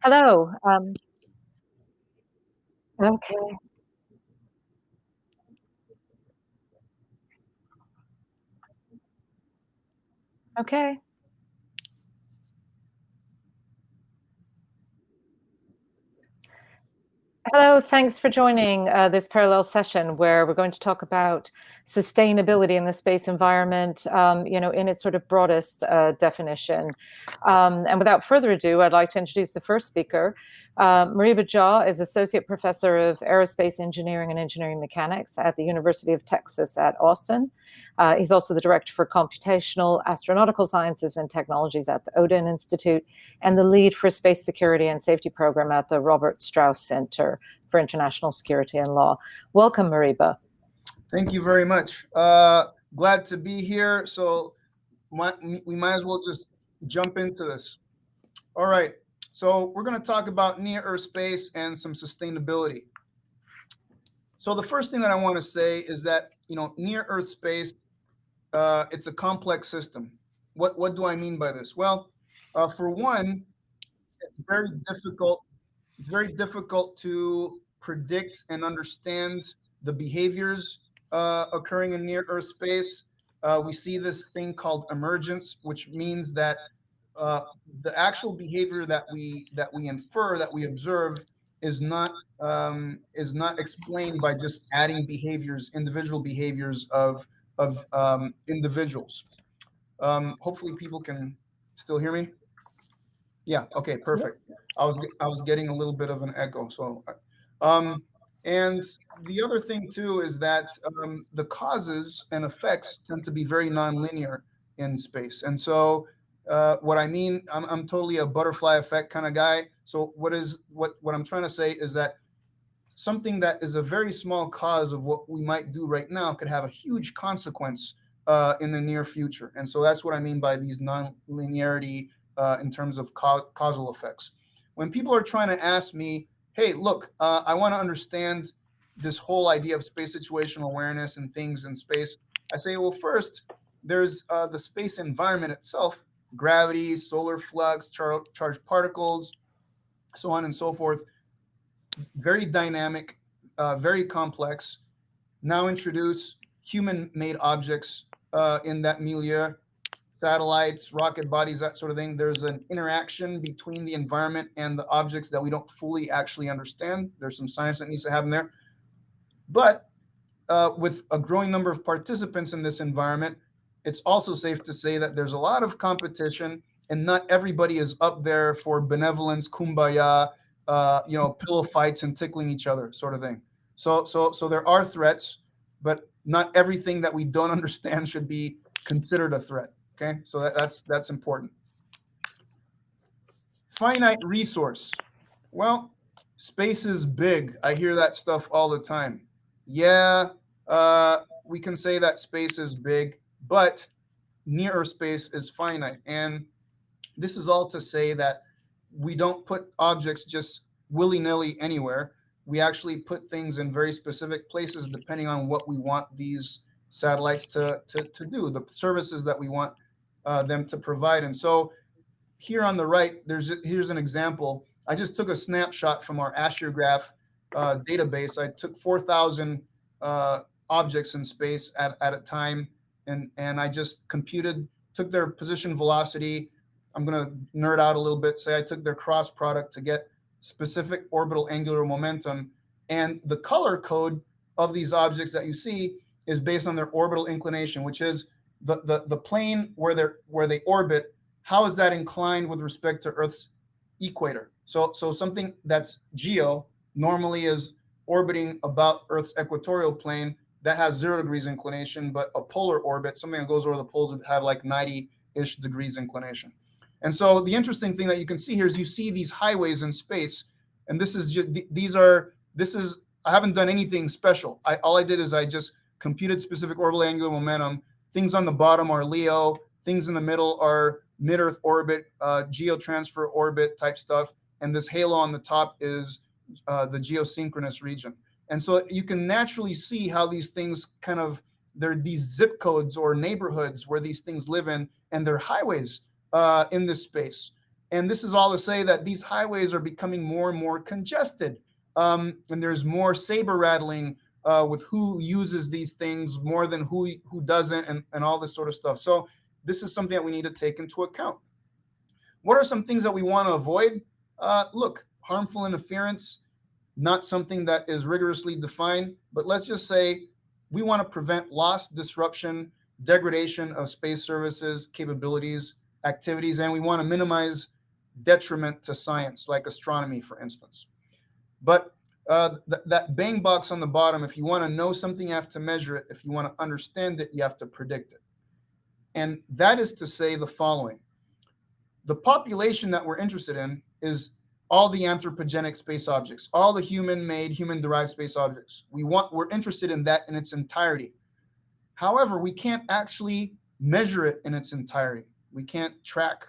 Hello. Okay. Okay. Hello. Thanks for joining this parallel session where we're going to talk about sustainability in the space environment, in its sort of broadest definition. And without further ado, I'd like to introduce the first speaker. Moriba is Associate Professor of Aerospace Engineering and Engineering Mechanics at the University of Texas at Austin. He's also the Director for Computational Astronautical Sciences and Technologies at the Odin Institute and the lead for Space Security and Safety Program at the Robert Strauss Center for International Security and Law. Welcome, Moriba. Thank you very much. Glad to be here. So we might as well just jump into this. All right. So we're going to talk about near-Earth space and some sustainability. So the first thing that I want to say is that, near-Earth space, it's a complex system. What do I mean by this? Well, for one, it's very difficult. It's very difficult to predict and understand the behaviors occurring in near-Earth space. We see this thing called emergence, which means that the actual behavior that we infer, that we observe, is not explained by just adding individual behaviors of individuals. Hopefully, people can still hear me. Yeah. Okay. Perfect. I was getting a little bit of an echo. So, and the other thing too is that the causes and effects tend to be very nonlinear in space. And so, what I mean, I'm totally a butterfly effect kind of guy. So, what I'm trying to say is that something that is a very small cause of what we might do right now could have a huge consequence in the near future. And so that's what I mean by these nonlinearity in terms of causal effects. When people are trying to ask me, hey, look, I want to understand this whole idea of space situational awareness and things in space, I say, well, first, there's the space environment itself, gravity, solar flux, charged particles, so on and so forth. Very dynamic, very complex. Now introduce human-made objects in that milieu, satellites, rocket bodies, that sort of thing. There's an interaction between the environment and the objects that we don't fully actually understand. There's some science that needs to happen there. But with a growing number of participants in this environment, it's also safe to say that there's a lot of competition, and not everybody is up there for benevolence, kumbaya, pillow fights and tickling each other, sort of thing. So there are threats, but not everything that we don't understand should be considered a threat. Okay, so that's important. Finite resource. Well, space is big. I hear that stuff all the time. Yeah, we can say that space is big, but near-Earth space is finite. And this is all to say that we don't put objects just willy-nilly anywhere. We actually put things in very specific places depending on what we want these satellites to do, the services that we want them to provide. And so here on the right, here's an example. I just took a snapshot from our astrograph database. I took 4,000 objects in space at a time, and I just took their position velocity. I'm going to nerd out a little bit, say I took their cross product to get specific orbital angular momentum. And the color code of these objects that you see is based on their orbital inclination, which is the plane where they orbit. How is that inclined with respect to Earth's equator? So something that's geo normally is orbiting about Earth's equatorial plane that has 0 degrees inclination, but a polar orbit, something that goes over the poles, would have like 90-ish degrees inclination. And so the interesting thing that you can see here is you see these highways in space, and I haven't done anything special. All I did is I just computed specific orbital angular momentum. Things on the bottom are LEO. Things in the middle are mid-Earth orbit, geotransfer orbit type stuff. And this halo on the top is the geosynchronous region. And so you can naturally see how these things they're these zip codes or neighborhoods where these things live in, and they're highways in this space. And this is all to say that these highways are becoming more and more congested. And there's more saber rattling with who uses these things more than who doesn't, and all this sort of stuff. So this is something that we need to take into account. What are some things that we want to avoid? Look, harmful interference, not something that is rigorously defined, but let's just say we want to prevent loss, disruption, degradation of space services, capabilities, activities, and we want to minimize detriment to science, like astronomy, for instance. But that bang box on the bottom, if you want to know something, you have to measure it. If you want to understand it, you have to predict it. And that is to say the following. The population that we're interested in is all the anthropogenic space objects, all the human-made, human-derived space objects. We're interested in that in its entirety. However, we can't actually measure it in its entirety. We can't track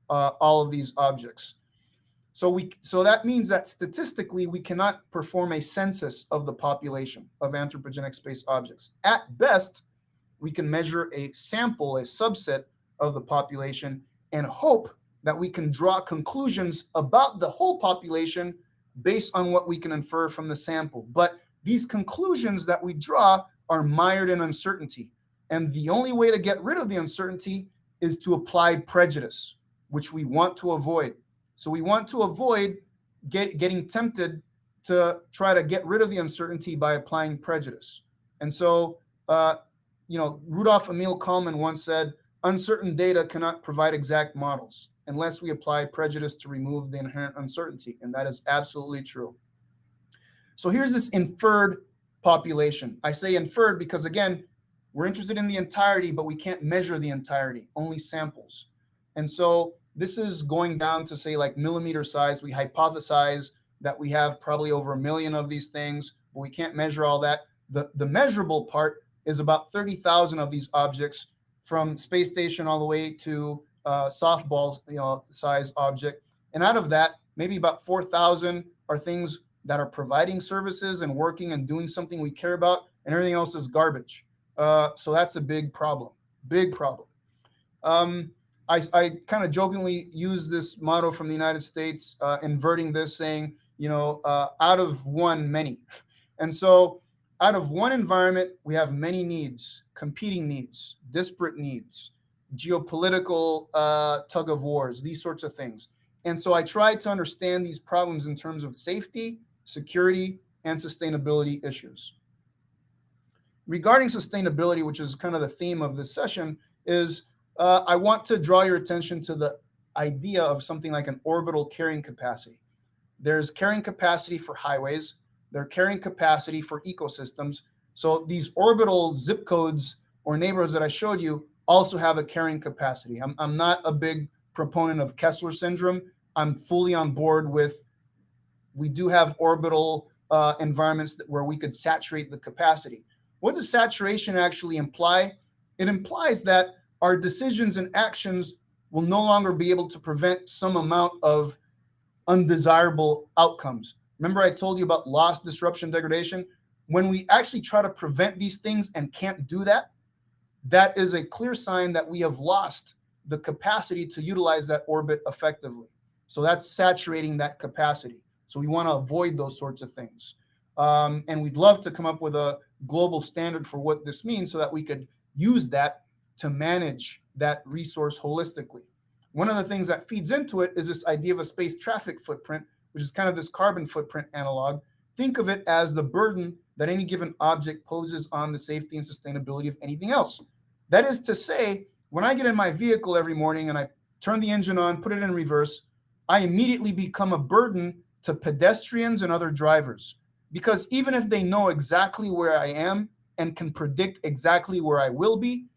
all of these objects. So that means that statistically, we cannot perform a census of the population of anthropogenic space objects. At best, we can measure a sample, a subset of the population, and hope that we can draw conclusions about the whole population based on what we can infer from the sample. But these conclusions that we draw are mired in uncertainty. And the only way to get rid of the uncertainty is to apply prejudice, which we want to avoid. So we want to avoid getting tempted to try to get rid of the uncertainty by applying prejudice. And so, Rudolf Emil Kalman once said, uncertain data cannot provide exact models unless we apply prejudice to remove the inherent uncertainty. And that is absolutely true. So here's this inferred population. I say inferred because, again, we're interested in the entirety, but we can't measure the entirety, only samples. And so this is going down to, say, like millimeter size. We hypothesize that we have probably over 1 million of these things, but we can't measure all that. The measurable part is about 30,000 of these objects, from space station all the way to softball size object. And out of that, maybe about 4,000 are things that are providing services and working and doing something we care about, and everything else is garbage. So that's a big problem, big problem. I kind of jokingly use this motto from the United States, inverting this, saying, out of one, many. And so out of one environment, we have many needs, competing needs, disparate needs, geopolitical tug of wars, these sorts of things. And so I try to understand these problems in terms of safety, security, and sustainability issues. Regarding sustainability, which is kind of the theme of this session, is I want to draw your attention to the idea of something like an orbital carrying capacity. There's carrying capacity for highways. There's carrying capacity for ecosystems. So these orbital zip codes or neighborhoods that I showed you also have a carrying capacity. I'm not a big proponent of Kessler syndrome. I'm fully on board with, we do have orbital environments where we could saturate the capacity. What does saturation actually imply? It implies that our decisions and actions will no longer be able to prevent some amount of undesirable outcomes. Remember I told you about loss, disruption, degradation? When we actually try to prevent these things and can't do that, that is a clear sign that we have lost the capacity to utilize that orbit effectively. So that's saturating that capacity. So we want to avoid those sorts of things. And we'd love to come up with a global standard for what this means so that we could use that to manage that resource holistically. One of the things that feeds into it is this idea of a space traffic footprint, which is kind of this carbon footprint analog. Think of it as the burden that any given object poses on the safety and sustainability of anything else. That is to say, when I get in my vehicle every morning and I turn the engine on, put it in reverse, I immediately become a burden to pedestrians and other drivers. Because even if they know exactly where I am and can predict exactly where I will be,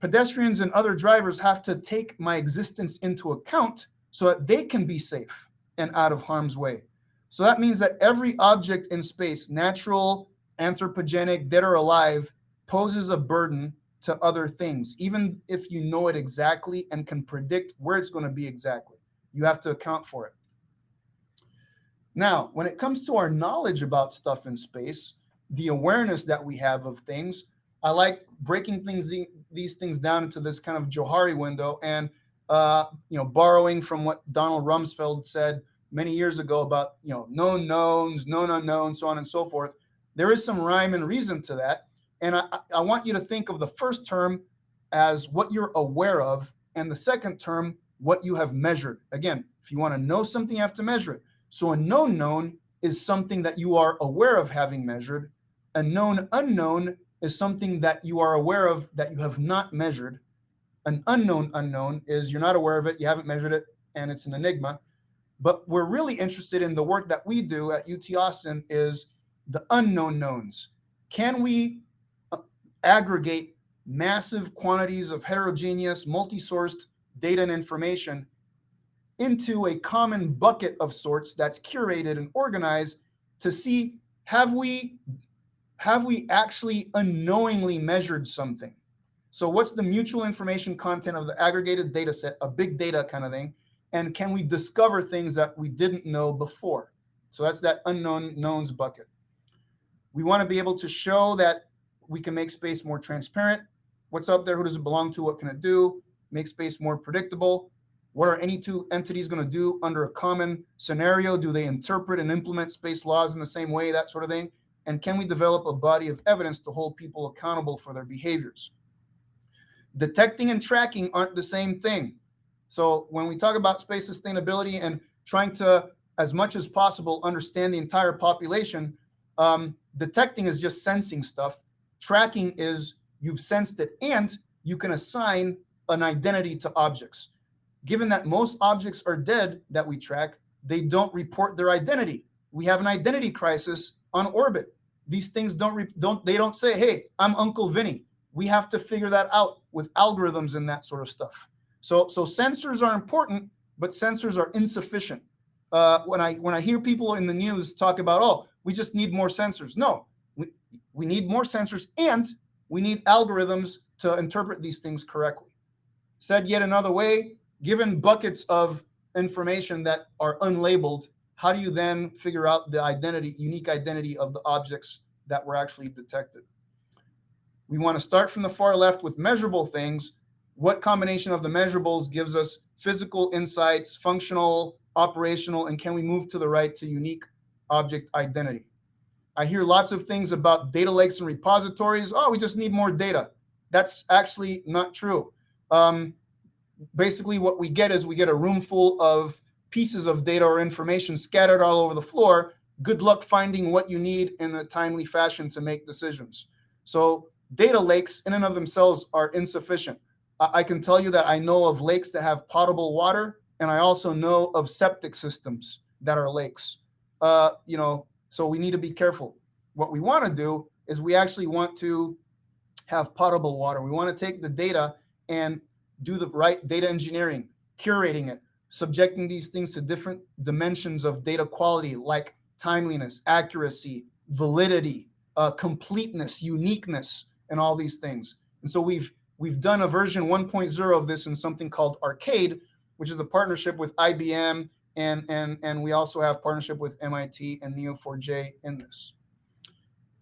pedestrians and other drivers have to take my existence into account so that they can be safe and out of harm's way. So that means that every object in space, natural, anthropogenic, dead or alive, poses a burden to other things, even if you know it exactly and can predict where it's going to be exactly. You have to account for it. Now, when it comes to our knowledge about stuff in space, the awareness that we have of things, I like breaking these things down into this kind of Johari window. And borrowing from what Donald Rumsfeld said many years ago about, known knowns, known unknowns, so on and so forth. There is some rhyme and reason to that. And I want you to think of the first term as what you're aware of, and the second term, what you have measured. Again, if you want to know something, you have to measure it. So a known known is something that you are aware of having measured. A known unknown is something that you are aware of that you have not measured. An unknown unknown is you're not aware of it, you haven't measured it, and it's an enigma. But we're really interested in the work that we do at UT Austin is the unknown knowns. Can we aggregate massive quantities of heterogeneous, multi-sourced data and information into a common bucket of sorts that's curated and organized to see, have we actually unknowingly measured something? So what's the mutual information content of the aggregated data set, a big data kind of thing? And can we discover things that we didn't know before? So that's that unknown knowns bucket. We want to be able to show that we can make space more transparent. What's up there? Who does it belong to? What can it do? Make space more predictable. What are any two entities going to do under a common scenario? Do they interpret and implement space laws in the same way? That sort of thing. And can we develop a body of evidence to hold people accountable for their behaviors? Detecting and tracking aren't the same thing. So when we talk about space sustainability and trying to, as much as possible, understand the entire population, detecting is just sensing stuff. Tracking is you've sensed it and you can assign an identity to objects. Given that most objects are dead that we track, they don't report their identity. We have an identity crisis on orbit. These things don't say, hey, I'm Uncle Vinny. We have to figure that out with algorithms and that sort of stuff. So sensors are important, but sensors are insufficient. When I hear people in the news talk about, oh, we just need more sensors. No, we need more sensors and we need algorithms to interpret these things correctly. Said yet another way, given buckets of information that are unlabeled, how do you then figure out the unique identity of the objects that were actually detected? We want to start from the far left with measurable things. What combination of the measurables gives us physical insights, functional, operational, and can we move to the right to unique object identity? I hear lots of things about data lakes and repositories. Oh, we just need more data. That's actually not true. Basically, what we get is we get a room full of pieces of data or information scattered all over the floor. Good luck finding what you need in a timely fashion to make decisions. So data lakes in and of themselves are insufficient. I can tell you that I know of lakes that have potable water, and I also know of septic systems that are lakes. So we need to be careful. What we want to do is we actually want to have potable water. We want to take the data and do the right data engineering, curating it, subjecting these things to different dimensions of data quality like timeliness, accuracy, validity, completeness, uniqueness, and all these things. And so we've done a version 1.0 of this in something called Arcade, which is a partnership with IBM, and we also have partnership with MIT and Neo4j in this.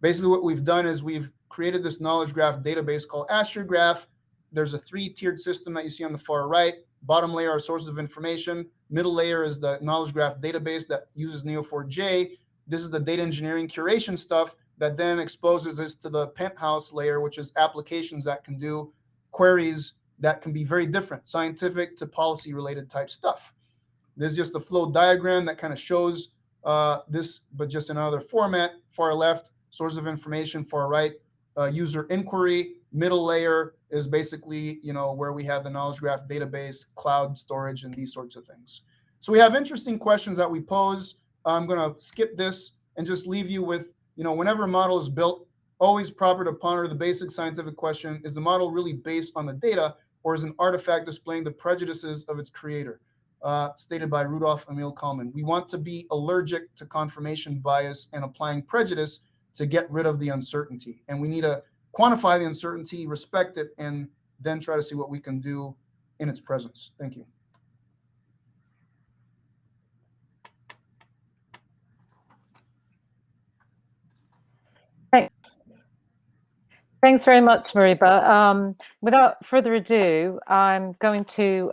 Basically, what we've done is we've created this knowledge graph database called AstroGraph. There's a 3-tiered system that you see on the far right. Bottom layer are sources of information. Middle layer is the knowledge graph database that uses Neo4j. This is the data engineering curation stuff that then exposes us to the penthouse layer, which is applications that can do queries that can be very different, scientific to policy related type stuff. There's just a flow diagram that kind of shows this, but just in another format. Far left, source of information. Far right, user inquiry. Middle layer is basically, where we have the knowledge graph database, cloud storage, and these sorts of things. So we have interesting questions that we pose. I'm going to skip this and just leave you with, whenever a model is built, always proper to ponder the basic scientific question: is the model really based on the data, or is an artifact displaying the prejudices of its creator? Stated by Rudolf Emil Kalman. We want to be allergic to confirmation bias and applying prejudice to get rid of the uncertainty. And we need to quantify the uncertainty, respect it, and then try to see what we can do in its presence. Thank you. Thanks. Thanks very much, Moriba. Without further ado, I'm going to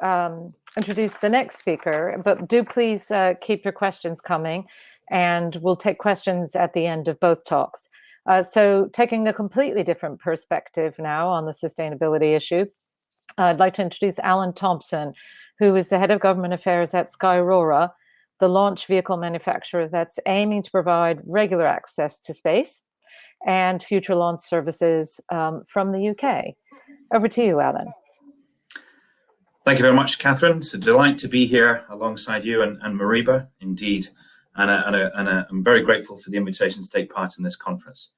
introduce the next speaker, but do please keep your questions coming, and we'll take questions at the end of both talks. So taking a completely different perspective now on the sustainability issue, I'd like to introduce Alan Thompson, who is the head of government affairs at Skyrora, the launch vehicle manufacturer that's aiming to provide regular access to space and future launch services from the UK. Over to you, Alan. Thank you very much, Catherine. It's a delight to be here alongside you and Moriba, indeed. And I'm very grateful for the invitation to take part in this conference.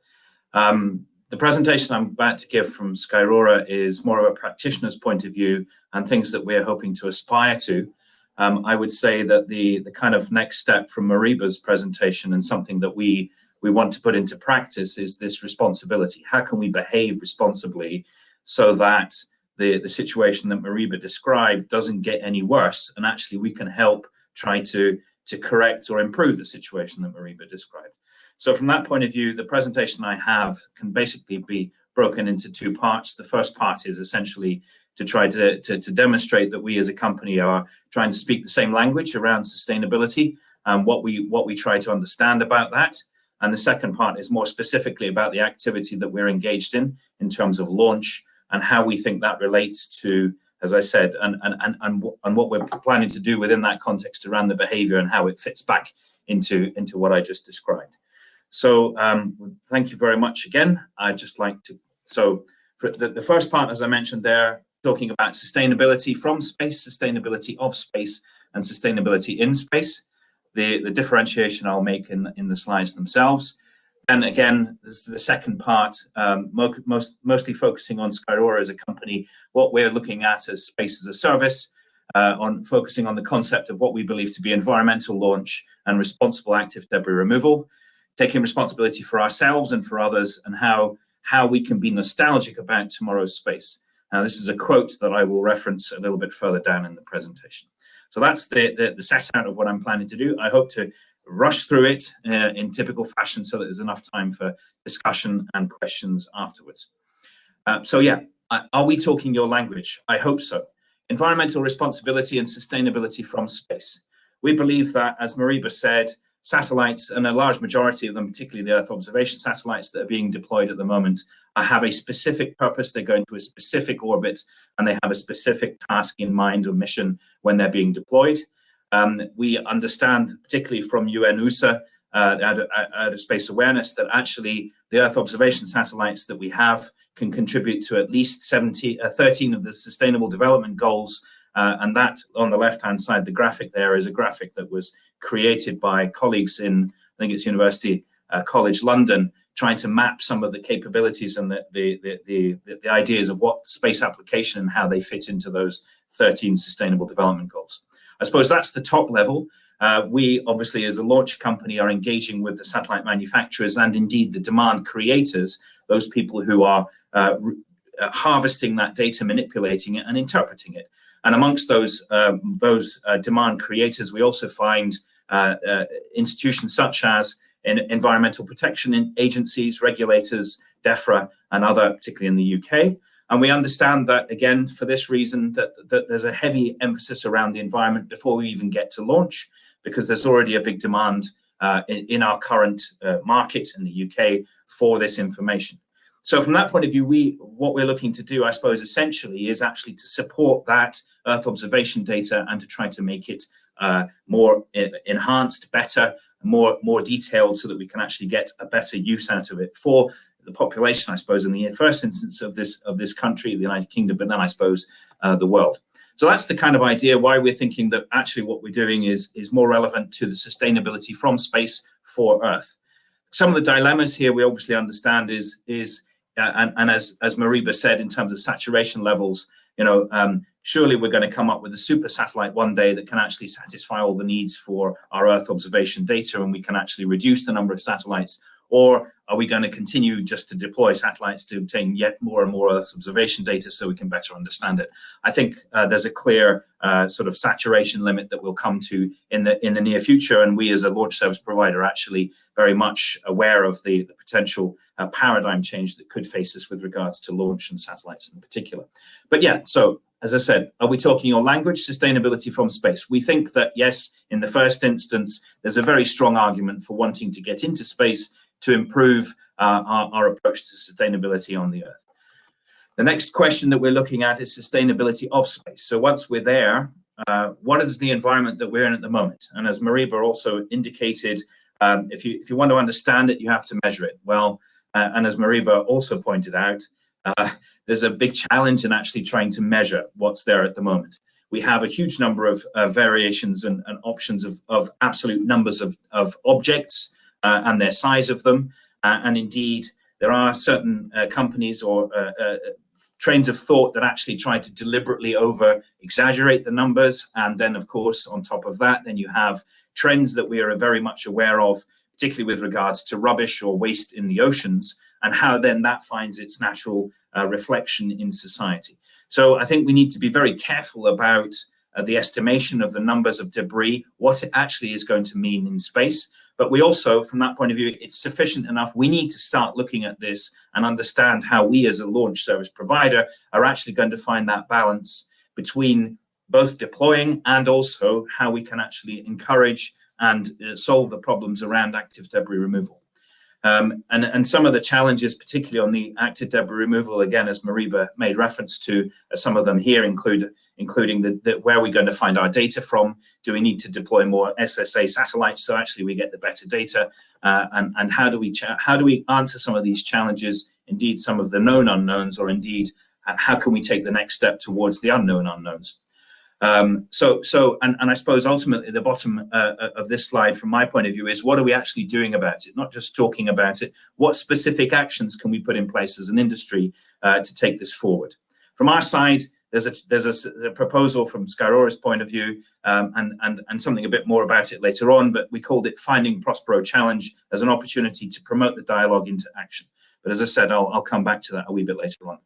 The presentation I'm about to give from Skyrora is more of a practitioner's point of view and things that we're hoping to aspire to. I would say that the kind of next step from Moriba's presentation and something that we want to put into practice is this responsibility. How can we behave responsibly so that the situation that Moriba described doesn't get any worse, and actually we can help try to correct or improve the situation that Moriba described. So from that point of view, the presentation I have can basically be broken into two parts. The first part is essentially to try to demonstrate that we as a company are trying to speak the same language around sustainability and what we try to understand about that. And the second part is more specifically about the activity that we're engaged in terms of launch and how we think that relates to, as I said, and what we're planning to do within that context around the behavior and how it fits back into what I just described. So thank you very much again. I'd just like to, so for the first part, as I mentioned there, talking about sustainability from space, sustainability of space, and sustainability in space. The differentiation I'll make in the slides themselves. And again, this is the second part, mostly focusing on Skyrora as a company, what we're looking at as space as a service, focusing on the concept of what we believe to be environmental launch and responsible active debris removal, taking responsibility for ourselves and for others, and how we can be nostalgic about tomorrow's space. Now, this is a quote that I will reference a little bit further down in the presentation. So that's the set out of what I'm planning to do. I hope to rush through it in typical fashion so that there's enough time for discussion and questions afterwards. So yeah, are we talking your language? I hope so. Environmental responsibility and sustainability from space. We believe that, as Moriba said, satellites, and a large majority of them, particularly the Earth observation satellites that are being deployed at the moment, have a specific purpose. They go into a specific orbit and they have a specific task in mind or mission when they're being deployed. We understand, particularly from UNOSA, Outer Space Awareness, that actually the Earth observation satellites that we have can contribute to at least 13 of the Sustainable Development Goals. And that, on the left-hand side, the graphic there is a graphic that was created by colleagues in, I think it's University College London, trying to map some of the capabilities and the ideas of what space application and how they fit into those 13 Sustainable Development Goals. I suppose that's the top level. We obviously, as a launch company, are engaging with the satellite manufacturers and indeed the demand creators, those people who are harvesting that data, manipulating it and interpreting it. And amongst those demand creators, we also find institutions such as environmental protection agencies, regulators, DEFRA, and other, particularly in the UK. And we understand that, again, for this reason, that there's a heavy emphasis around the environment before we even get to launch, because there's already a big demand in our current market in the UK for this information. So from that point of view, what we're looking to do, I suppose, essentially is actually to support that Earth observation data and to try to make it more enhanced, better, more detailed, so that we can actually get a better use out of it for the population, I suppose, in the first instance of this country, the United Kingdom, but then I suppose the world. So that's the kind of idea why we're thinking that actually what we're doing is more relevant to the sustainability from space for Earth. Some of the dilemmas here we obviously understand is and as Moriba said, in terms of saturation levels, surely we're going to come up with a super satellite one day that can actually satisfy all the needs for our Earth observation data, and we can actually reduce the number of satellites, or are we going to continue just to deploy satellites to obtain yet more and more Earth observation data so we can better understand it? I think there's a clear sort of saturation limit that we'll come to in the near future, and we as a launch service provider are actually very much aware of the potential paradigm change that could face us with regards to launch and satellites in particular. But yeah, so as I said, are we talking your language, sustainability from space? We think that yes, in the first instance, there's a very strong argument for wanting to get into space to improve our approach to sustainability on the Earth. The next question that we're looking at is sustainability of space. So once we're there, what is the environment that we're in at the moment? And as Moriba also indicated, if you want to understand it, you have to measure it. Well, and as Moriba also pointed out, there's a big challenge in actually trying to measure what's there at the moment. We have a huge number of variations and options of absolute numbers of objects and their size of them. And indeed, there are certain companies or trains of thought that actually try to deliberately over-exaggerate the numbers. And then, of course, on top of that, then you have trends that we are very much aware of, particularly with regards to rubbish or waste in the oceans, and how then that finds its natural reflection in society. So I think we need to be very careful about the estimation of the numbers of debris, what it actually is going to mean in space. But we also, from that point of view, it's sufficient enough. We need to start looking at this and understand how we as a launch service provider are actually going to find that balance between both deploying and also how we can actually encourage and solve the problems around active debris removal. And some of the challenges, particularly on the active debris removal, again, as Moriba made reference to, some of them here including where we're going to find our data from. Do we need to deploy more SSA satellites so actually we get the better data? And how do we answer some of these challenges? Indeed, some of the known unknowns, or indeed, how can we take the next step towards the unknown unknowns? And I suppose ultimately the bottom of this slide from my point of view is, what are we actually doing about it? Not just talking about it. What specific actions can we put in place as an industry to take this forward? From our side, there's a proposal from Skyrora's point of view, and something a bit more about it later on, but we called it Finding Prospero Challenge as an opportunity to promote the dialogue into action. But as I said, I'll come back to that a wee bit later on.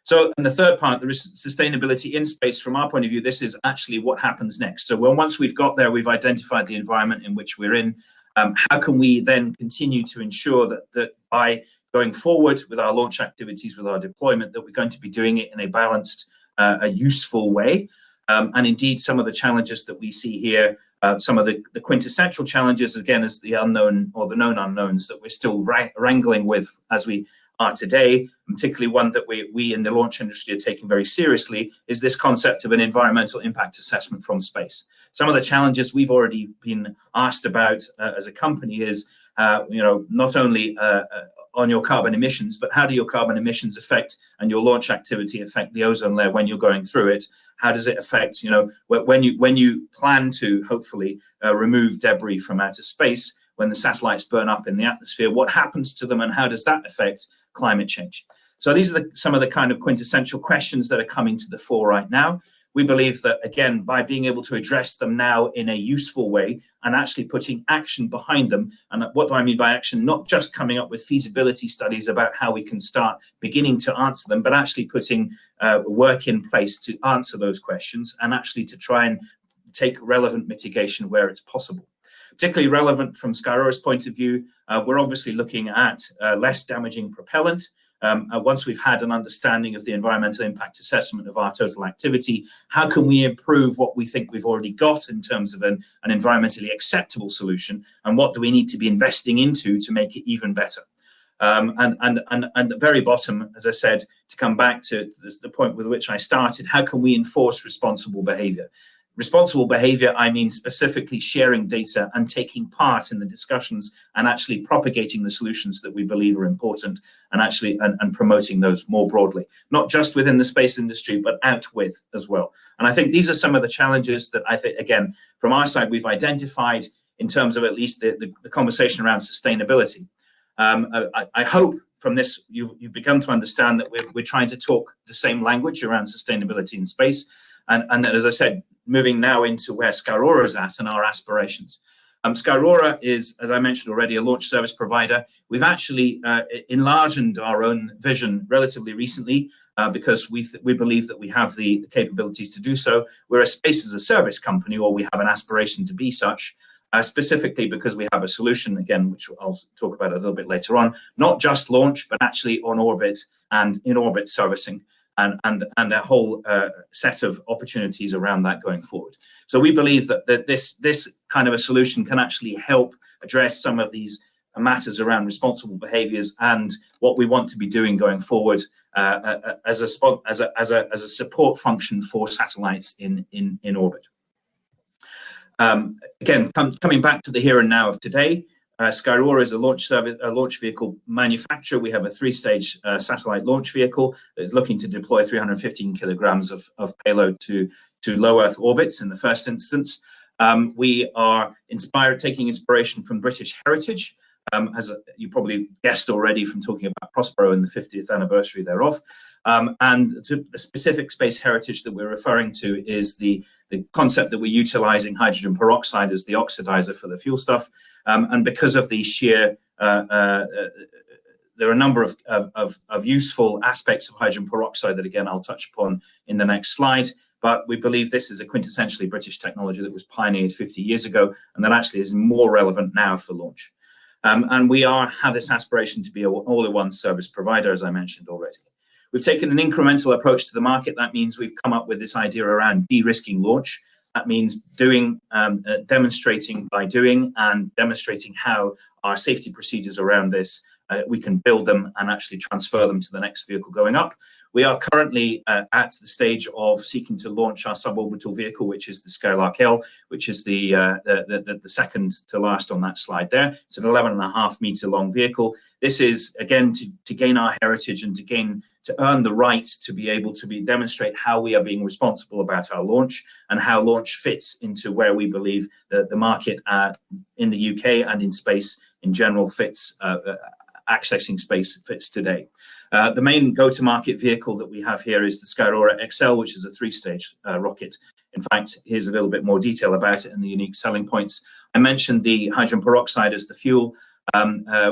So, and the third part, there is sustainability in space. From our point of view, this is actually what happens next. So once we've got there, we've identified the environment in which we're in. How can we then continue to ensure that by going forward with our launch activities, with our deployment, that we're going to be doing it in a balanced, a useful way? And indeed, some of the challenges that we see here, some of the quintessential challenges, again, is the unknown or the known unknowns that we're still wrangling with as we are today, particularly one that we in the launch industry are taking very seriously, is this concept of an environmental impact assessment from space. Some of the challenges we've already been asked about as a company is, not only on your carbon emissions, but how do your carbon emissions affect and your launch activity affect the ozone layer when you're going through it? How does it affect, when you plan to hopefully remove debris from outer space, when the satellites burn up in the atmosphere, what happens to them and how does that affect climate change? So these are some of the kind of quintessential questions that are coming to the fore right now. We believe that, again, by being able to address them now in a useful way and actually putting action behind them, and what do I mean by action? Not just coming up with feasibility studies about how we can start beginning to answer them, but actually putting work in place to answer those questions and actually to try and take relevant mitigation where it's possible. Particularly relevant from Skyrora's point of view, we're obviously looking at less damaging propellant. Once we've had an understanding of the environmental impact assessment of our total activity, how can we improve what we think we've already got in terms of an environmentally acceptable solution, and what do we need to be investing into to make it even better? And the very bottom, as I said, to come back to the point with which I started, how can we enforce responsible behavior? Responsible behavior, I mean specifically sharing data and taking part in the discussions and actually propagating the solutions that we believe are important and actually and promoting those more broadly, not just within the space industry, but out with as well. And I think these are some of the challenges that I think, again, from our side, we've identified in terms of at least the conversation around sustainability. I hope from this, you've begun to understand that we're trying to talk the same language around sustainability in space. And as I said, moving now into where Skyrora is at and our aspirations. Skyrora is, as I mentioned already, a launch service provider. We've actually enlarged our own vision relatively recently because we believe that we have the capabilities to do so. We're a space as a service company, or we have an aspiration to be such, specifically because we have a solution, again, which I'll talk about a little bit later on, not just launch, but actually on orbit and in-orbit servicing, and a whole set of opportunities around that going forward. So we believe that this kind of a solution can actually help address some of these matters around responsible behaviors and what we want to be doing going forward as a support function for satellites in orbit. Again, coming back to the here and now of today, Skyrora is a launch vehicle manufacturer. We have a 3-stage satellite launch vehicle that is looking to deploy 315 kilograms of payload to low Earth orbits in the first instance. We are taking inspiration from British heritage, as you probably guessed already from talking about Prospero and the 50th anniversary thereof. And the specific space heritage that we're referring to is the concept that we're utilizing hydrogen peroxide as the oxidizer for the fuel stuff. And because of the sheer, there are a number of useful aspects of hydrogen peroxide that, again, I'll touch upon in the next slide. But we believe this is a quintessentially British technology that was pioneered 50 years ago, and that actually is more relevant now for launch. And we have this aspiration to be an all-in-one service provider, as I mentioned already. We've taken an incremental approach to the market. That means we've come up with this idea around de-risking launch. That means demonstrating by doing and demonstrating how our safety procedures around this, we can build them and actually transfer them to the next vehicle going up. We are currently at the stage of seeking to launch our suborbital vehicle, which is the Skylark L, which is the second to last on that slide there. It's an 11.5 meter long vehicle. This is, again, to gain our heritage and to earn the right to be able to demonstrate how we are being responsible about our launch and how launch fits into where we believe that the market in the UK and in space in general fits, accessing space fits today. The main go-to-market vehicle that we have here is the Skyrora XL, which is a 3-stage rocket. In fact, here's a little bit more detail about it and the unique selling points. I mentioned the hydrogen peroxide as the fuel.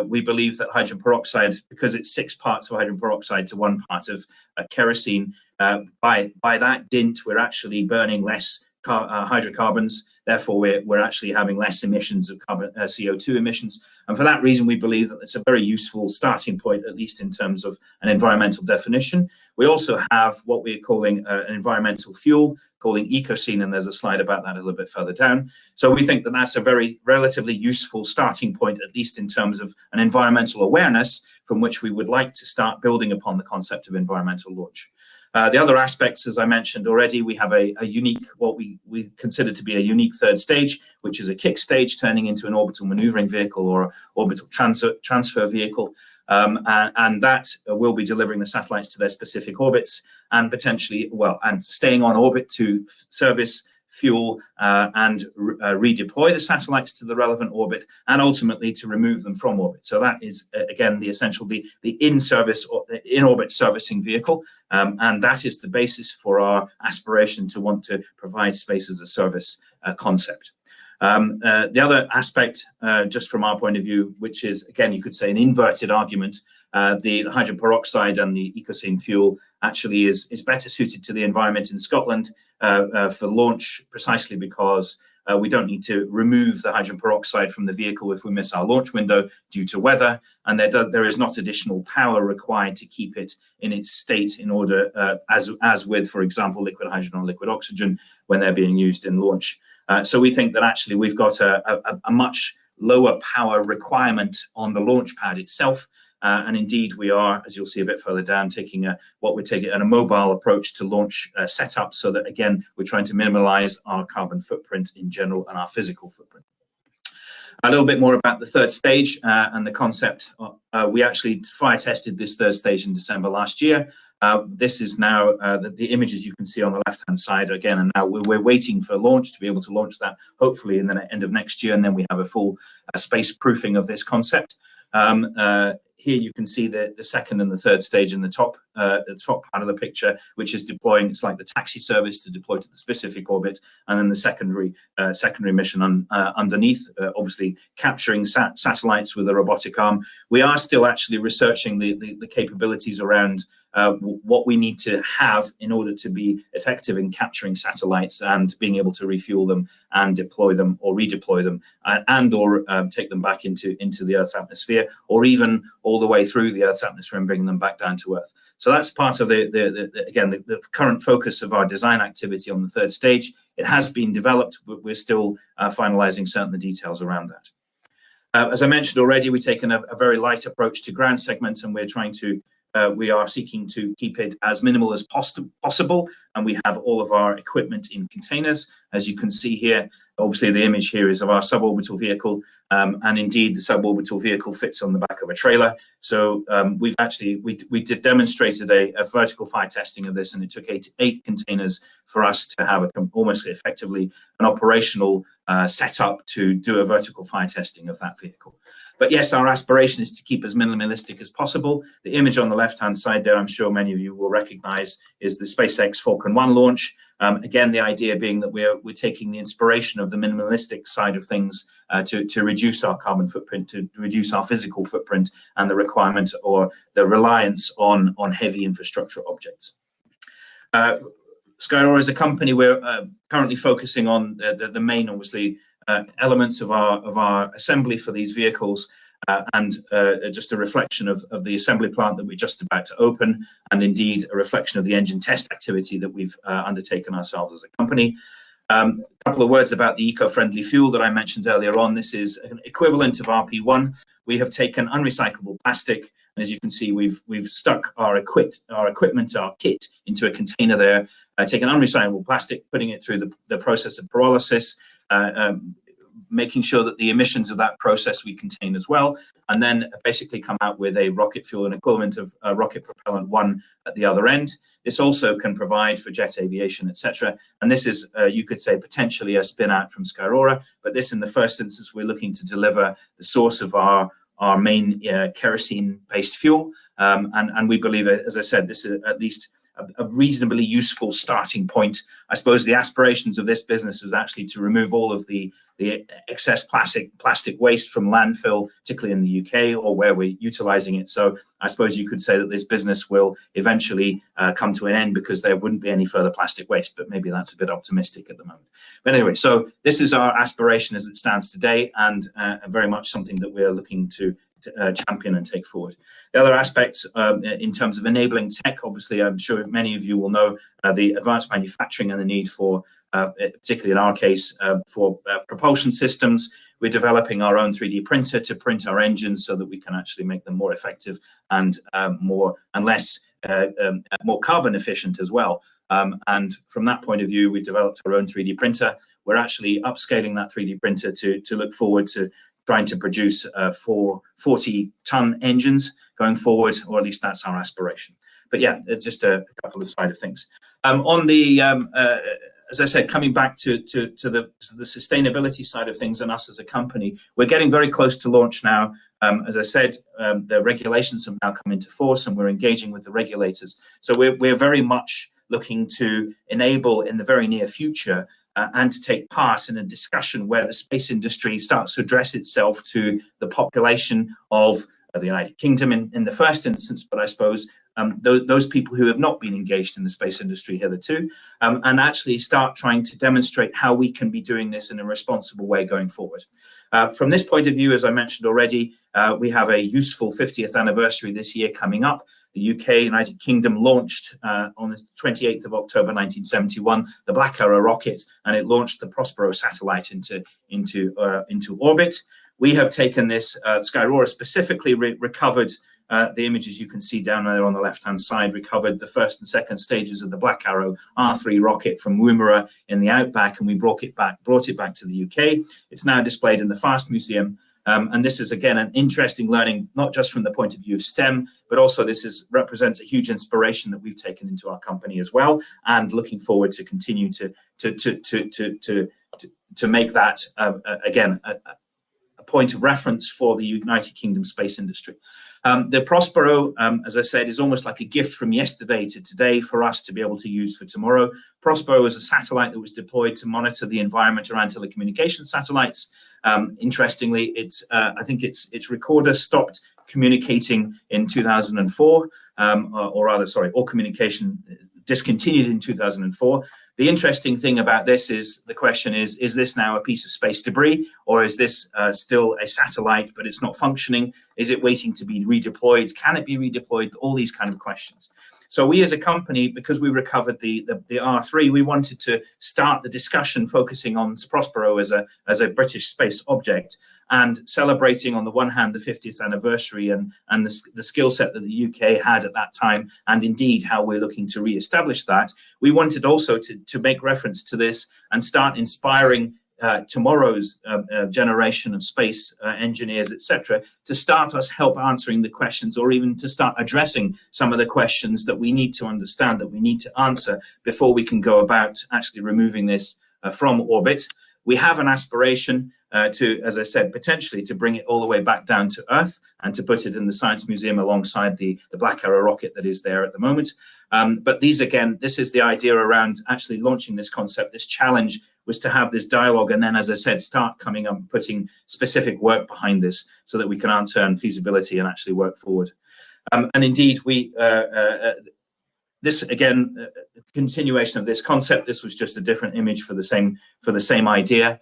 We believe that hydrogen peroxide, because it's 6 parts of hydrogen peroxide to 1 part of kerosene, by that dint, we're actually burning less hydrocarbons. Therefore, we're actually having less emissions of CO2 emissions. And for that reason, we believe that it's a very useful starting point, at least in terms of an environmental definition. We also have what we're calling an environmental fuel, calling ecosene, and there's a slide about that a little bit further down. So we think that that's a very relatively useful starting point, at least in terms of an environmental awareness from which we would like to start building upon the concept of environmental launch. The other aspects, as I mentioned already, we have a unique, what we consider to be a unique 3rd stage, which is a kick stage turning into an orbital maneuvering vehicle or orbital transfer vehicle. And that will be delivering the satellites to their specific orbits and potentially, and staying on orbit to service, fuel, and redeploy the satellites to the relevant orbit, and ultimately to remove them from orbit. So that is, again, the essential, the in-service or the in-orbit servicing vehicle, and that is the basis for our aspiration to want to provide space as a service concept. The other aspect, just from our point of view, which is, again, you could say an inverted argument, the hydrogen peroxide and the ecosene fuel actually is better suited to the environment in Scotland for launch, precisely because we don't need to remove the hydrogen peroxide from the vehicle if we miss our launch window due to weather, and there is not additional power required to keep it in its state in order, as with, for example, liquid hydrogen or liquid oxygen when they're being used in launch. So we think that actually we've got a much lower power requirement on the launch pad itself. And indeed, we are, as you'll see a bit further down, taking a mobile approach to launch setup, so that, again, we're trying to minimize our carbon footprint in general and our physical footprint. A little bit more about the 3rd stage and the concept. We actually fire tested this 3rd stage in December last year. This is now the images you can see on the left-hand side again, and now we're waiting for launch to be able to launch that hopefully in the end of next year, and then we have a full space proofing of this concept. here you can see the second and the third stage in the top part of the picture, which is deploying. It's like the taxi service to deploy to the specific orbit, and then the secondary mission underneath, obviously capturing satellites with a robotic arm. We are still actually researching the capabilities around what we need to have in order to be effective in capturing satellites and being able to refuel them and deploy them or redeploy them or take them back into the Earth's atmosphere, or even all the way through the Earth's atmosphere and bringing them back down to Earth. So that's part of the current focus of our design activity on the third stage. It has been developed, but we're still finalizing certain details around that. As I mentioned already, we've taken a very light approach to ground segment, and we are seeking to keep it as minimal as possible, and we have all of our equipment in containers. As you can see here, obviously the image here is of our suborbital vehicle, and indeed the suborbital vehicle fits on the back of a trailer. So we did demonstrated a vertical fire testing of this, and it took eight containers for us to have almost effectively an operational setup to do a vertical fire testing of that vehicle. But yes, our aspiration is to keep as minimalistic as possible. The image on the left-hand side there, I'm sure many of you will recognize, is the SpaceX Falcon 1 launch. Again, the idea being that we're taking the inspiration of the minimalistic side of things to reduce our carbon footprint, to reduce our physical footprint and the requirement or the reliance on heavy infrastructure objects. Skyrora is a company. We're currently focusing on the main, obviously, elements of our assembly for these vehicles, and just a reflection of the assembly plant that we're just about to open, and indeed a reflection of the engine test activity that we've undertaken ourselves as a company. A couple of words about the eco-friendly fuel that I mentioned earlier on. This is an equivalent of RP1. We have taken unrecyclable plastic, and as you can see, we've stuck our equipment, our kit, into a container there, taken unrecyclable plastic, putting it through the process of pyrolysis, making sure that the emissions of that process we contain as well, and then basically come out with a rocket fuel, an equivalent of rocket propellant 1 at the other end. This also can provide for jet aviation, etc. And this is, you could say, potentially a spin out from Skyrora, but this, in the first instance, we're looking to deliver the source of our main kerosene-based fuel, and we believe, as I said, this is at least a reasonably useful starting point. I suppose the aspirations of this business is actually to remove all of the excess plastic waste from landfill, particularly in the UK, or where we're utilizing it. So I suppose you could say that this business will eventually come to an end because there wouldn't be any further plastic waste, but maybe that's a bit optimistic at the moment. But anyway, so this is our aspiration as it stands today, and very much something that we're looking to champion and take forward. The other aspects in terms of enabling tech, obviously, I'm sure many of you will know the advanced manufacturing and the need for, particularly in our case, for propulsion systems. We're developing our own 3D printer to print our engines so that we can actually make them more effective and more carbon efficient as well. And from that point of view, we've developed our own 3D printer. We're actually upscaling that 3D printer to look forward to trying to produce 40-ton engines going forward, or at least that's our aspiration. But yeah, just a couple of side of things. On the, as I said, coming back to the sustainability side of things and us as a company, we're getting very close to launch now. As I said, the regulations have now come into force, and we're engaging with the regulators. So we're very much looking to enable in the very near future and to take part in a discussion where the space industry starts to address itself to the population of the United Kingdom in the first instance, but I suppose those people who have not been engaged in the space industry hitherto, and actually start trying to demonstrate how we can be doing this in a responsible way going forward. From this point of view, as I mentioned already, we have a useful 50th anniversary this year coming up. The UK, United Kingdom, launched on the 28th of October 1971 the Black Arrow rocket, and it launched the Prospero satellite into orbit. We have taken this, Skyrora specifically recovered the images you can see down there on the left-hand side, recovered the first and second stages of the Black Arrow R3 rocket from Woomera in the outback, and we brought it back to the UK. It's now displayed in the FAST Museum. And this is, again, an interesting learning, not just from the point of view of STEM, but also this represents a huge inspiration that we've taken into our company as well, and looking forward to continue to make that, again, a point of reference for the United Kingdom space industry. The Prospero, as I said, is almost like a gift from yesterday to today for us to be able to use for tomorrow. Prospero is a satellite that was deployed to monitor the environment around telecommunication satellites. Interestingly, I think its recorder stopped communicating in 2004, or communication discontinued in 2004. The interesting thing about this is the question is this now a piece of space debris, or is this still a satellite, but it's not functioning? Is it waiting to be redeployed? Can it be redeployed? All these kind of questions. So we as a company, because we recovered the R3, we wanted to start the discussion focusing on Prospero as a British space object, and celebrating on the one hand the 50th anniversary and the skill set that the UK had at that time, and indeed how we're looking to re-establish that. We wanted also to make reference to this and start inspiring tomorrow's generation of space engineers, etc., to start us help answering the questions, or even to start addressing some of the questions that we need to understand, that we need to answer before we can go about actually removing this from orbit. We have an aspiration to, as I said, potentially to bring it all the way back down to Earth and to put it in the Science Museum alongside the Black Arrow rocket that is there at the moment. But this is the idea around actually launching this concept. This challenge was to have this dialogue and then, as I said, start coming up, putting specific work behind this so that we can answer and feasibility and actually work forward. And indeed, this again, continuation of this concept. This was just a different image for the same idea.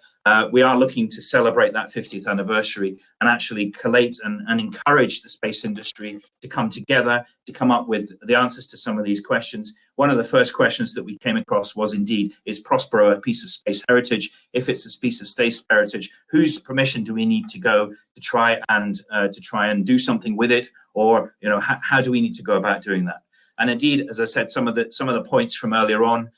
We are looking to celebrate that 50th anniversary and actually collate and encourage the space industry to come together to come up with the answers to some of these questions. One of the first questions that we came across was indeed, is Prospero a piece of space heritage? If it's a piece of space heritage, whose permission do we need to go to try and do something with it? Or how do we need to go about doing that? And indeed, as I said, some of the points from earlier on,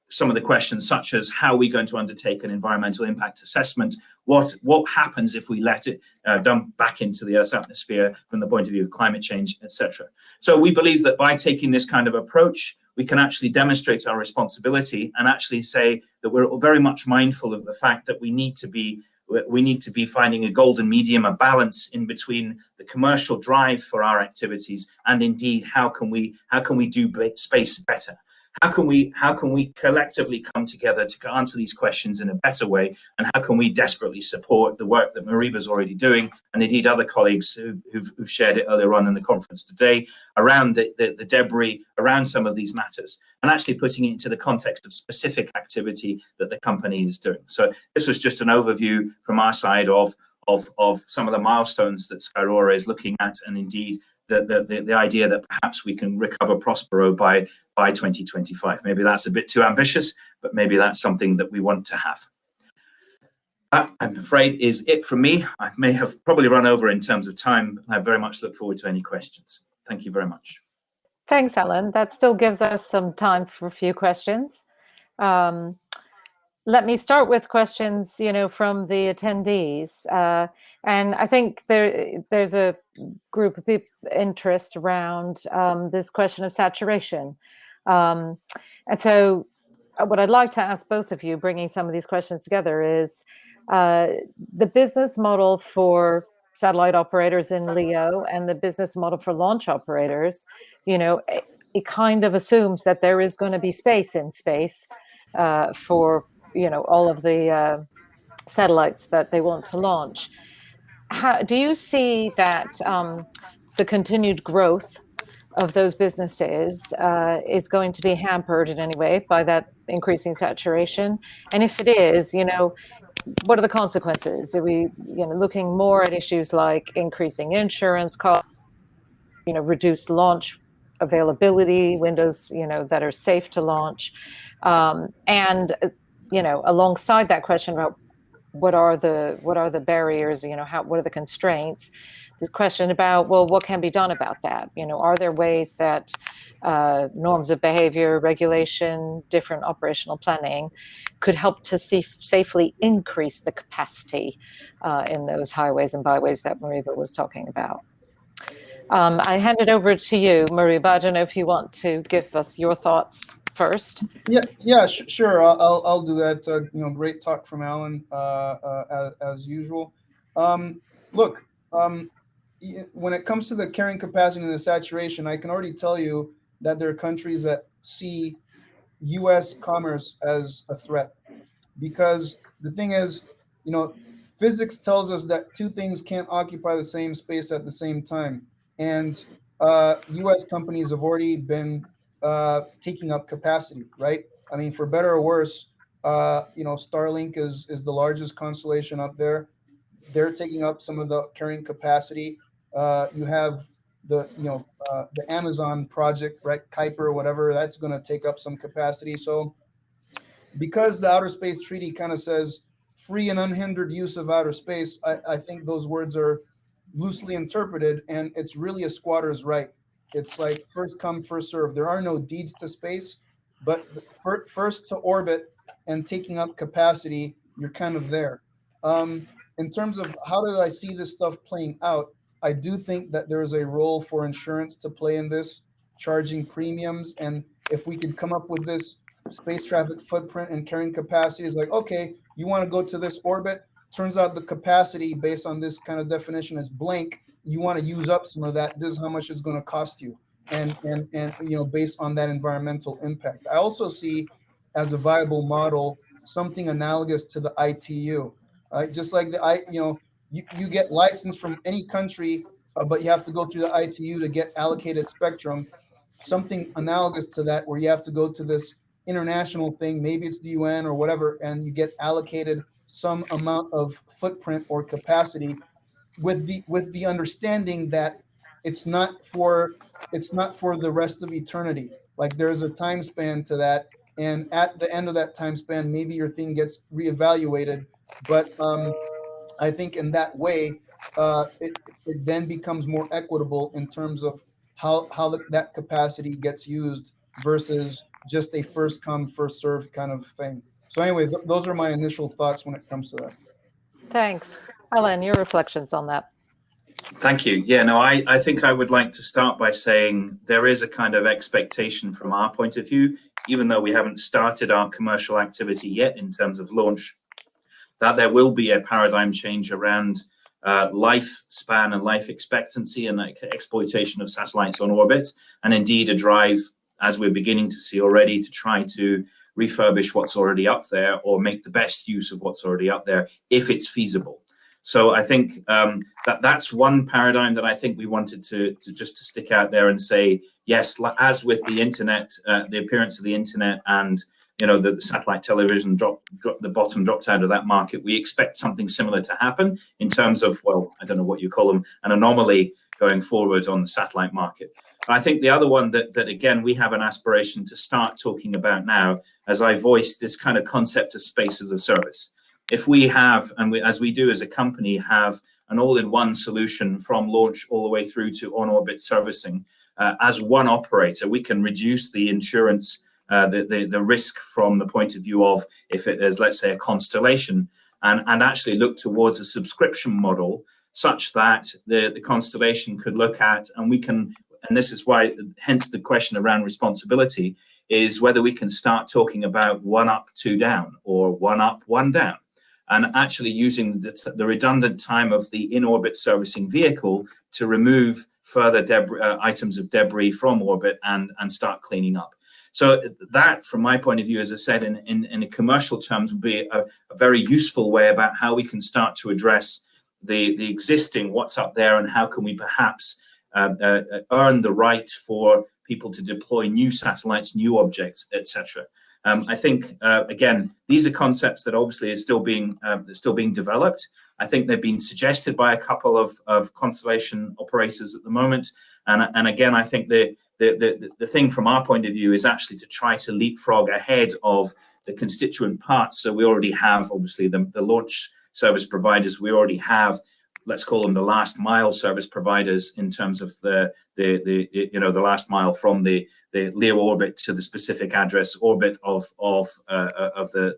some of the questions such as how are we going to undertake an environmental impact assessment? What happens if we let it dump back into the Earth's atmosphere from the point of view of climate change, etc. So we believe that by taking this kind of approach, we can actually demonstrate our responsibility and actually say that we're very much mindful of the fact that we need to be finding a golden medium, a balance in between the commercial drive for our activities and indeed how can we do space better? How can we collectively come together to answer these questions in a better way? And how can we desperately support the work that Moriba is already doing, and indeed other colleagues who've shared it earlier on in the conference today around the debris around some of these matters, and actually putting it into the context of specific activity that the company is doing. So this was just an overview from our side of some of the milestones that Skyrora is looking at, and indeed the idea that perhaps we can recover Prospero by 2025. Maybe that's a bit too ambitious, but maybe that's something that we want to have. That, I'm afraid, is it from me. I may have probably run over in terms of time. I very much look forward to any questions. Thank you very much. Thanks, Alan. That still gives us some time for a few questions. Let me start with questions, from the attendees. And I think there's a group of people interest around this question of saturation. And so what I'd like to ask both of you, bringing some of these questions together, is the business model for satellite operators in LEO and the business model for launch operators, it kind of assumes that there is going to be space in space for all of the satellites that they want to launch. How do you see that the continued growth of those businesses is going to be hampered in any way by that increasing saturation? And if it is, what are the consequences? Are we looking more at issues like increasing insurance costs, reduced launch availability, windows that are safe to launch, and alongside that question about what are the barriers, what are the constraints, this question about, well, what can be done about that? Are there ways that norms of behavior, regulation, different operational planning could help to safely increase the capacity in those highways and byways that Moriba was talking about? I hand it over to you, Moriba. I don't know if you want to give us your thoughts first. Yeah, sure. I'll do that. Great talk from Alan, as usual. Look, when it comes to the carrying capacity and the saturation, I can already tell you that there are countries that see U.S. commerce as a threat, because the thing is, physics tells us that two things can't occupy the same space at the same time, and U.S. companies have already been taking up capacity, right? I mean, for better or worse, Starlink is the largest constellation up there. They're taking up some of the carrying capacity. You have the Amazon project, right? Kuiper or whatever, that's going to take up some capacity. So because the Outer Space Treaty kind of says free and unhindered use of outer space, I think those words are loosely interpreted, and it's really a squatter's right. It's like first come, first serve. There are no deeds to space, but first to orbit and taking up capacity, you're kind of there. In terms of how do I see this stuff playing out, I do think that there is a role for insurance to play in this, charging premiums. And if we could come up with this space traffic footprint and carrying capacity is like, okay, you want to go to this orbit, turns out the capacity based on this kind of definition is blank. You want to use up some of that. This is how much it's going to cost you. And based on that environmental impact. I also see as a viable model something analogous to the ITU. Just like you get licensed from any country, but you have to go through the ITU to get allocated spectrum. Something analogous to that, where you have to go to this international thing, maybe it's the UN or whatever, and you get allocated some amount of footprint or capacity, with the understanding that it's not for the rest of eternity. Like there's a time span to that, and at the end of that time span, maybe your thing gets reevaluated. But I think in that way, it then becomes more equitable in terms of how that capacity gets used versus just a first come, first served kind of thing. So anyway, those are my initial thoughts when it comes to that. Thanks. Alan, your reflections on that. Thank you. Yeah, no, I think I would like to start by saying there is a kind of expectation from our point of view, even though we haven't started our commercial activity yet in terms of launch, that there will be a paradigm change around lifespan and life expectancy and exploitation of satellites on orbit, and indeed a drive, as we're beginning to see already, to try to refurbish what's already up there or make the best use of what's already up there if it's feasible. So I think that's one paradigm that I think we wanted to stick out there and say, yes, as with the internet, the appearance of the internet and the satellite television dropped out of that market, we expect something similar to happen in terms of, well, I don't know what you call them, an anomaly going forward on the satellite market. I think the other one that again, we have an aspiration to start talking about now, as I voiced, this kind of concept of space as a service. If we have, and as we do as a company, have an all-in-one solution from launch all the way through to on-orbit servicing, as one operator, we can reduce the insurance, the risk from the point of view of if it is, let's say, a constellation, and actually look towards a subscription model such that the constellation could look at, and we can, and this is why, hence the question around responsibility, is whether we can start talking about 1 up, 2 down, or 1 up, 1 down. And actually using the redundant time of the in-orbit servicing vehicle to remove further items of debris from orbit and start cleaning up. So that, from my point of view, as I said, in commercial terms, would be a very useful way about how we can start to address the existing what's up there, and how can we perhaps earn the right for people to deploy new satellites, new objects, etc. I think, again, these are concepts that obviously are still being developed. I think they've been suggested by a couple of constellation operators at the moment. And again, I think the thing from our point of view is actually to try to leapfrog ahead of the constituent parts. So we already have, obviously, the launch service providers. We already have, let's call them the last mile service providers, in terms of the last mile from the LEO orbit to the specific address orbit of the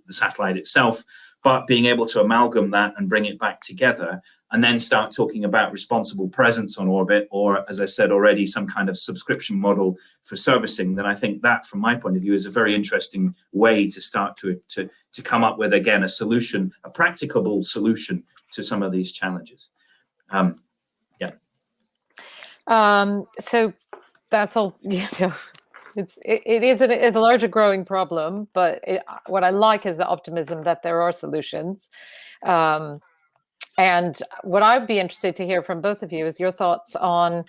satellite itself, but being able to amalgam that and bring it back together, and then start talking about responsible presence on orbit, or, as I said already, some kind of subscription model for servicing. Then I think that, from my point of view, is a very interesting way to start to come up with, again, a solution, a practicable solution to some of these challenges. Yeah. So that's all, it is a larger growing problem, but what I like is the optimism that there are solutions. And what I'd be interested to hear from both of you is your thoughts on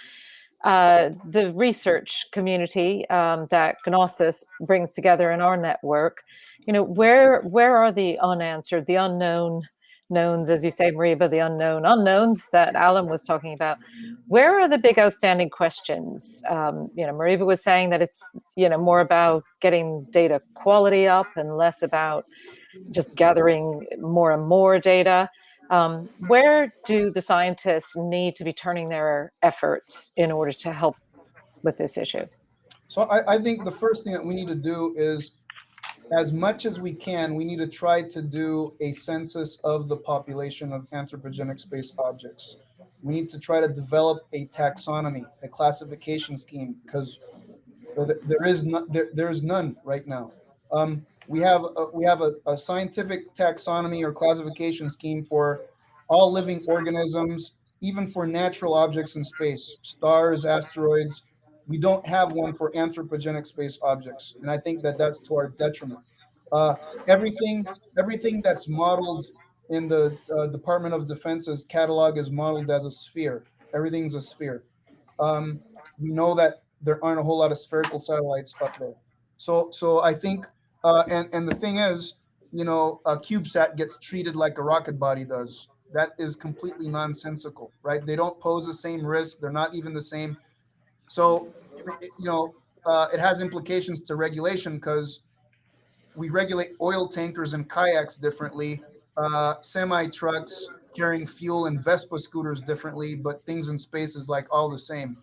the research community that GNOSIS brings together in our network. Where are the unanswered, the unknown knowns, as you say, Moriba, the unknown unknowns that Alan was talking about? Where are the big outstanding questions? Moriba was saying that it's more about getting data quality up and less about just gathering more and more data. Where do the scientists need to be turning their efforts in order to help with this issue? So I think the first thing that we need to do is, as much as we can, we need to try to do a census of the population of anthropogenic space objects. We need to try to develop a taxonomy, a classification scheme, because there is none right now. We have a scientific taxonomy or classification scheme for all living organisms, even for natural objects in space, stars, asteroids. We don't have one for anthropogenic space objects, and I think that that's to our detriment. Uh, everything that's modeled in the Department of Defense's catalog is modeled as a sphere. Everything's a sphere. We know that there aren't a whole lot of spherical satellites up there. So I think, and the thing is, a CubeSat gets treated like a rocket body does. That is completely nonsensical, right? They don't pose the same risk. They're not even the same. So, it has implications to regulation, because we regulate oil tankers and kayaks differently, semi trucks carrying fuel and Vespa scooters differently, but things in space is like all the same.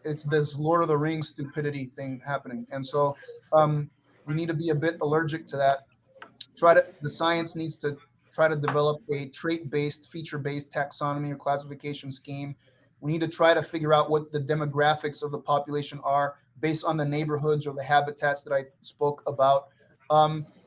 It's this Lord of the Rings stupidity thing happening, and so we need to be a bit allergic to that. The science needs to try to develop a trait-based, feature-based taxonomy or classification scheme. We need to try to figure out what the demographics of the population are based on the neighborhoods or the habitats that I spoke about.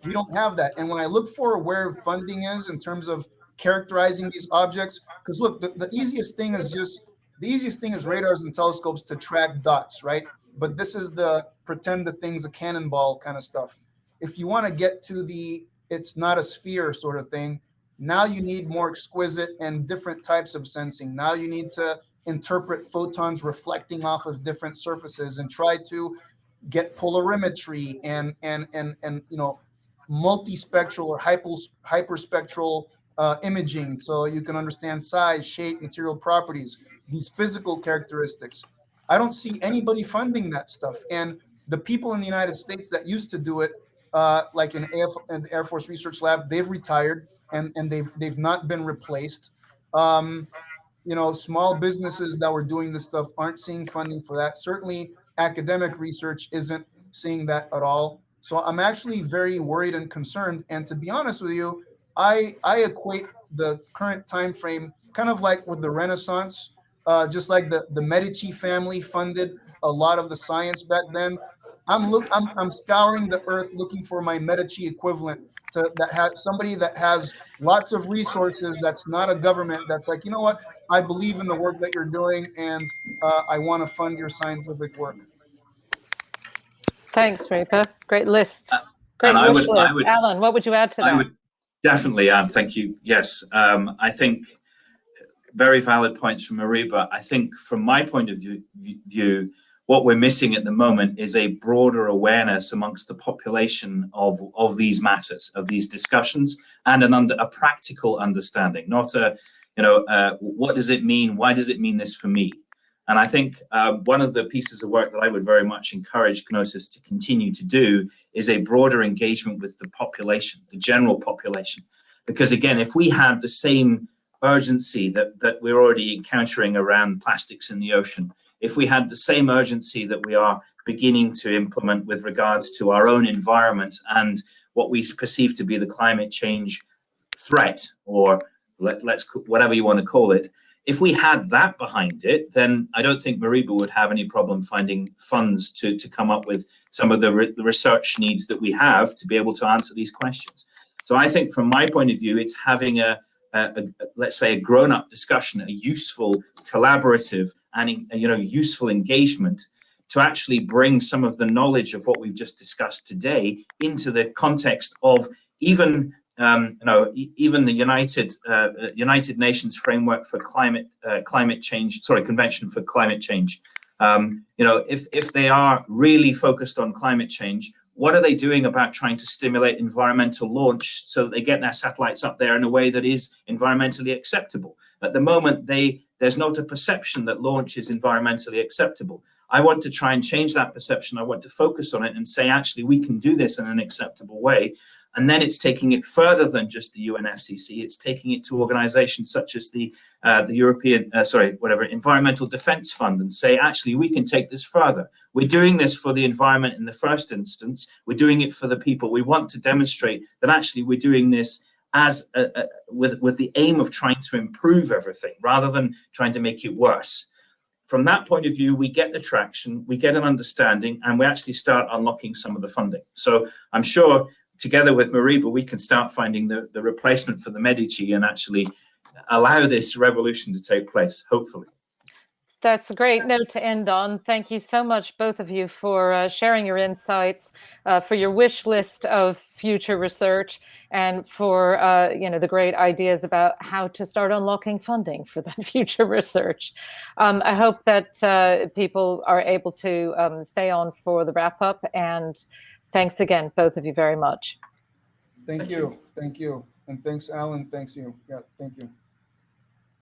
We don't have that. And when I look for where funding is in terms of characterizing these objects, because look, the easiest thing is radars and telescopes to track dots, right? But this is the pretend the thing's a cannonball kind of stuff. If you want to get to the it's not a sphere sort of thing, now you need more exquisite and different types of sensing. Now you need to interpret photons reflecting off of different surfaces and try to get polarimetry and multispectral or hyperspectral imaging, so you can understand size, shape, material properties, these physical characteristics. I don't see anybody funding that stuff. And the people in the United States that used to do it, like in the Air Force Research Lab, they've retired and they've not been replaced. Small businesses that were doing this stuff aren't seeing funding for that. Certainly, academic research isn't seeing that at all. So I'm actually very worried and concerned. And to be honest with you, I equate the current time frame kind of like with the Renaissance, just like the Medici family funded a lot of the science back then. I'm scouring the earth looking for my Medici equivalent that has somebody that has lots of resources. That's not a government. That's like, you know what? I believe in the work that you're doing, and I want to fund your scientific work. Thanks, Moriba. Great list. Great wish list. Alan, what would you add to that? I would definitely add. Thank you. Yes, I think very valid points from Moriba. I think from my point of view, what we're missing at the moment is a broader awareness amongst the population of these matters, of these discussions, and a practical understanding, not what does it mean? Why does it mean this for me? And I think one of the pieces of work that I would very much encourage GNOSIS to continue to do is a broader engagement with the population, the general population. Because again, if we had the same urgency that we're already encountering around plastics in the ocean, if we had the same urgency that we are beginning to implement with regards to our own environment and what we perceive to be the climate change threat, or let's whatever you want to call it, if we had that behind it, then I don't think Moriba would have any problem finding funds to come up with some of the research needs that we have to be able to answer these questions. So I think from my point of view, it's having let's say a grown-up discussion, a useful, collaborative, and useful engagement to actually bring some of the knowledge of what we've just discussed today into the context of even even the United Nations Framework for Climate Change, Convention for Climate Change. If they are really focused on climate change, what are they doing about trying to stimulate environmental launch so that they get their satellites up there in a way that is environmentally acceptable? At the moment, there's not a perception that launch is environmentally acceptable. I want to try and change that perception. I want to focus on it and say, actually, we can do this in an acceptable way. And then it's taking it further than just the UNFCCC. It's taking it to organizations such as the European, Environmental Defense Fund, and say, actually, we can take this further. We're doing this for the environment in the first instance. We're doing it for the people. We want to demonstrate that actually we're doing this as with the aim of trying to improve everything rather than trying to make it worse. From that point of view, we get the traction, we get an understanding, and we actually start unlocking some of the funding. So I'm sure together with Moriba, we can start finding the replacement for the Medici and actually allow this revolution to take place, hopefully. That's a great note to end on. Thank you so much, both of you, for sharing your insights, for your wish list of future research, and for the great ideas about how to start unlocking funding for that future research. I hope that people are able to stay on for the wrap up. And thanks again, both of you, very much. Thank you. Thank you. And thanks, Alan. Thanks you. Yeah, thank you.